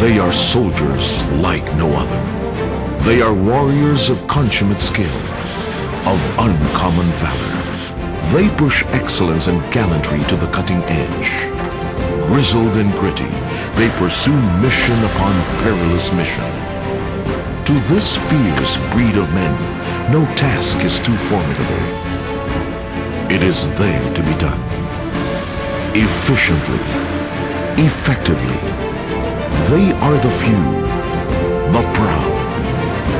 They are soldiers like no other. They are warriors of consummate skill, of uncommon valor. They push excellence and gallantry to the cutting edge. Grizzled and gritty, they pursue mission upon perilous mission. To this fierce breed of men, no task is too formidable. It is there to be done. Efficiently, effectively. They are the few, the proud,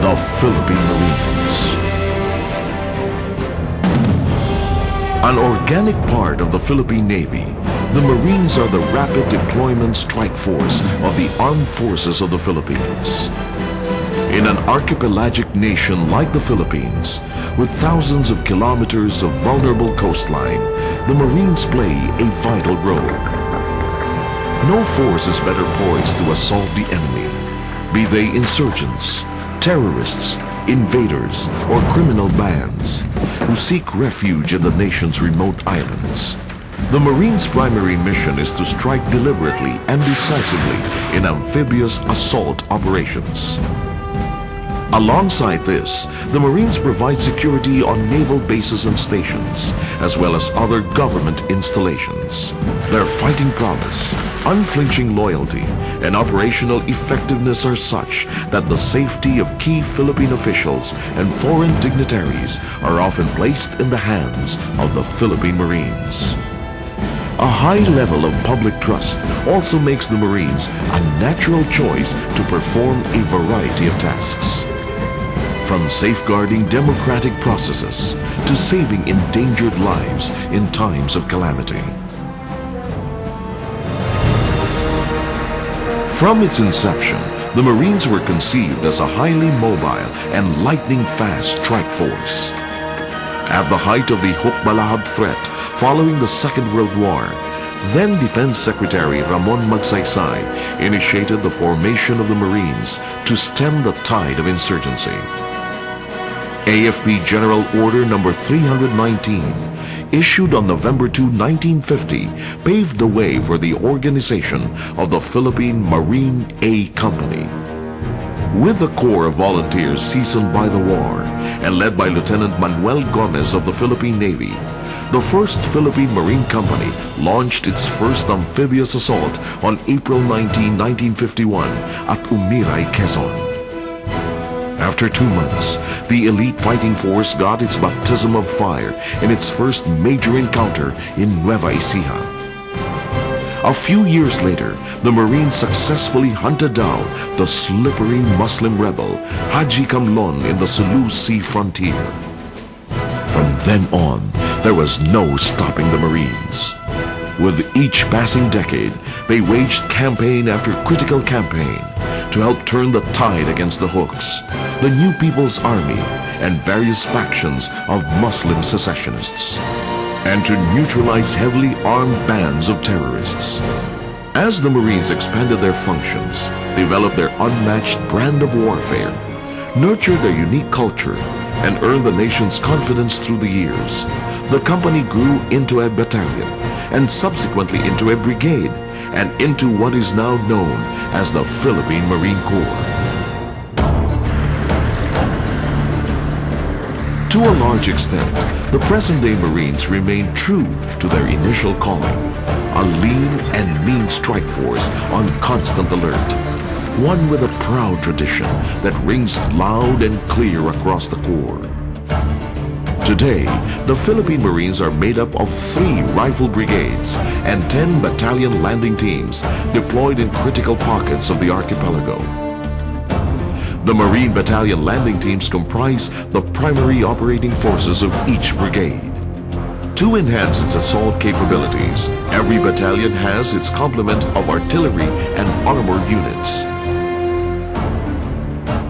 the Philippine Marines. An organic part of the Philippine Navy, the Marines are the rapid deployment strike force of the armed forces of the Philippines. In an archipelagic nation like the Philippines, with thousands of kilometers of vulnerable coastline, the Marines play a vital role. No force is better poised to assault the enemy, be they insurgents, terrorists, invaders, or criminal bands who seek refuge in the nation's remote islands. The Marines' primary mission is to strike deliberately and decisively in amphibious assault operations. Alongside this, the Marines provide security on naval bases and stations, as well as other government installations. Their fighting prowess, unflinching loyalty, and operational effectiveness are such that the safety of key Philippine officials and foreign dignitaries are often placed in the hands of the Philippine Marines. A high level of public trust also makes the Marines a natural choice to perform a variety of tasks. From safeguarding democratic processes to saving endangered lives in times of calamity. From its inception, the Marines were conceived as a highly mobile and lightning-fast strike force. At the height of the Hukbalahab threat following the Second World War, then Defense Secretary Ramon Magsaysay initiated the formation of the Marines to stem the tide of insurgency. AFP General Order Number 319, issued on November 2, 1950, paved the way for the organization of the Philippine Marine A Company. With a corps of volunteers seasoned by the war and led by Lieutenant Manuel Gomez of the Philippine Navy, the 1st Philippine Marine Company launched its first amphibious assault on April 19, 1951 at Umiray, Quezon. After 2 months, the elite fighting force got its baptism of fire in its first major encounter in Nueva Ecija. A few years later, the Marines successfully hunted down the slippery Muslim rebel Haji Kamlon in the Sulu Sea frontier. From then on, there was no stopping the Marines. With each passing decade, they waged campaign after critical campaign to help turn the tide against the Hooks, the New People's Army, and various factions of Muslim secessionists, and to neutralize heavily armed bands of terrorists. As the Marines expanded their functions, developed their unmatched brand of warfare, nurtured their unique culture, and earned the nation's confidence through the years, the company grew into a battalion and subsequently into a brigade and into what is now known as the Philippine Marine Corps. To a large extent, the present-day Marines remain true to their initial calling, a lean and mean strike force on constant alert, one with a proud tradition that rings loud and clear across the Corps. Today, the Philippine Marines are made up of 3 rifle brigades and 10 battalion landing teams deployed in critical pockets of the archipelago. The Marine Battalion landing teams comprise the primary operating forces of each brigade. To enhance its assault capabilities, every battalion has its complement of artillery and armor units,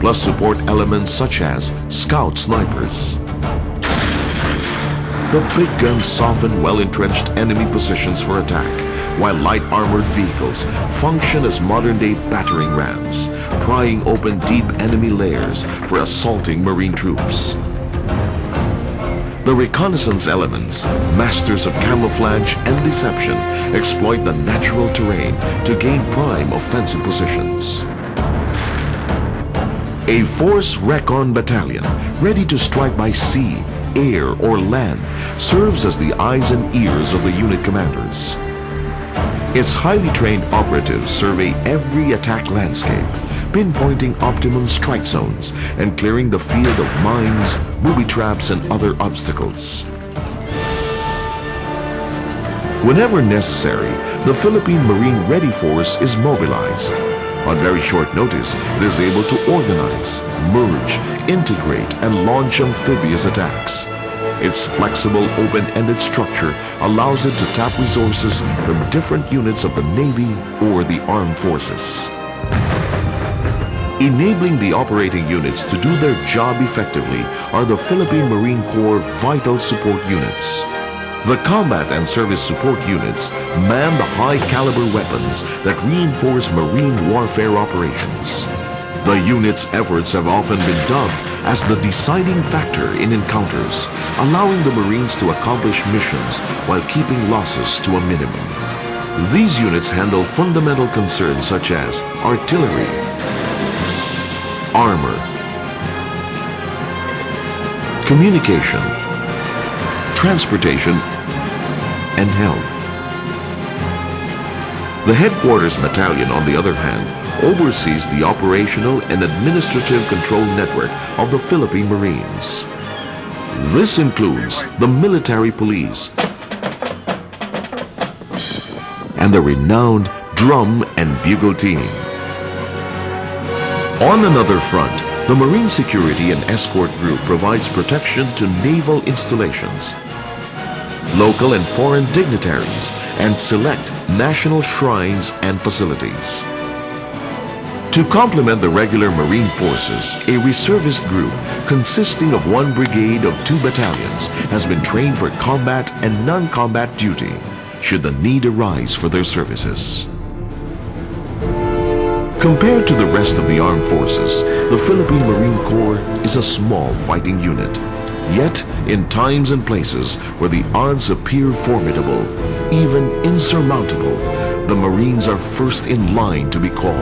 plus support elements such as scout snipers. The big guns soften well-entrenched enemy positions for attack, while light armored vehicles function as modern-day battering rams, prying open deep enemy layers for assaulting Marine troops. The reconnaissance elements, masters of camouflage and deception, exploit the natural terrain to gain prime offensive positions. A force recon battalion, ready to strike by sea, air, or land, serves as the eyes and ears of the unit commanders. Its highly trained operatives survey every attack landscape, pinpointing optimum strike zones and clearing the field of mines, booby traps, and other obstacles. Whenever necessary, the Philippine Marine Ready Force is mobilized. On very short notice, it is able to organize, merge, integrate, and launch amphibious attacks. Its flexible, open-ended structure allows it to tap resources from different units of the Navy or the Armed Forces. Enabling the operating units to do their job effectively are the Philippine Marine Corps Vital Support Units. The combat and service support units man the high-caliber weapons that reinforce marine warfare operations. The unit's efforts have often been dubbed as the deciding factor in encounters, allowing the Marines to accomplish missions while keeping losses to a minimum. These units handle fundamental concerns such as artillery, armor, communication, transportation, and health. The Headquarters Battalion, on the other hand, oversees the operational and administrative control network of the Philippine Marines. This includes the military police and the renowned drum and bugle team. On another front, the Marine Security and Escort Group provides protection to naval installations, local and foreign dignitaries, and select national shrines and facilities. To complement the regular Marine forces, a reservist group consisting of 1 brigade of 2 battalions has been trained for combat and non-combat duty, should the need arise for their services. Compared to the rest of the armed forces, the Philippine Marine Corps is a small fighting unit. Yet, in times and places where the odds appear formidable, even insurmountable, the Marines are first in line to be called.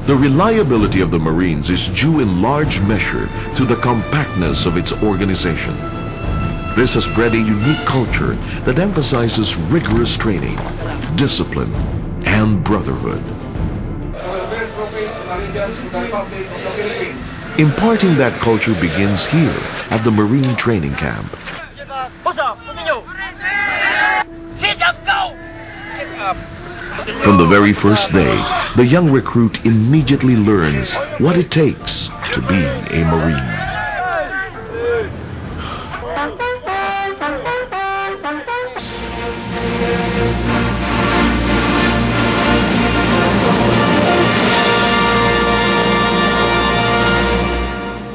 The reliability of the Marines is due in large measure to the compactness of its organization. This has bred a unique culture that emphasizes rigorous training, discipline, and brotherhood. Imparting that culture begins here at the Marine Training Camp. From the very first day, the young recruit immediately learns what it takes to be a Marine.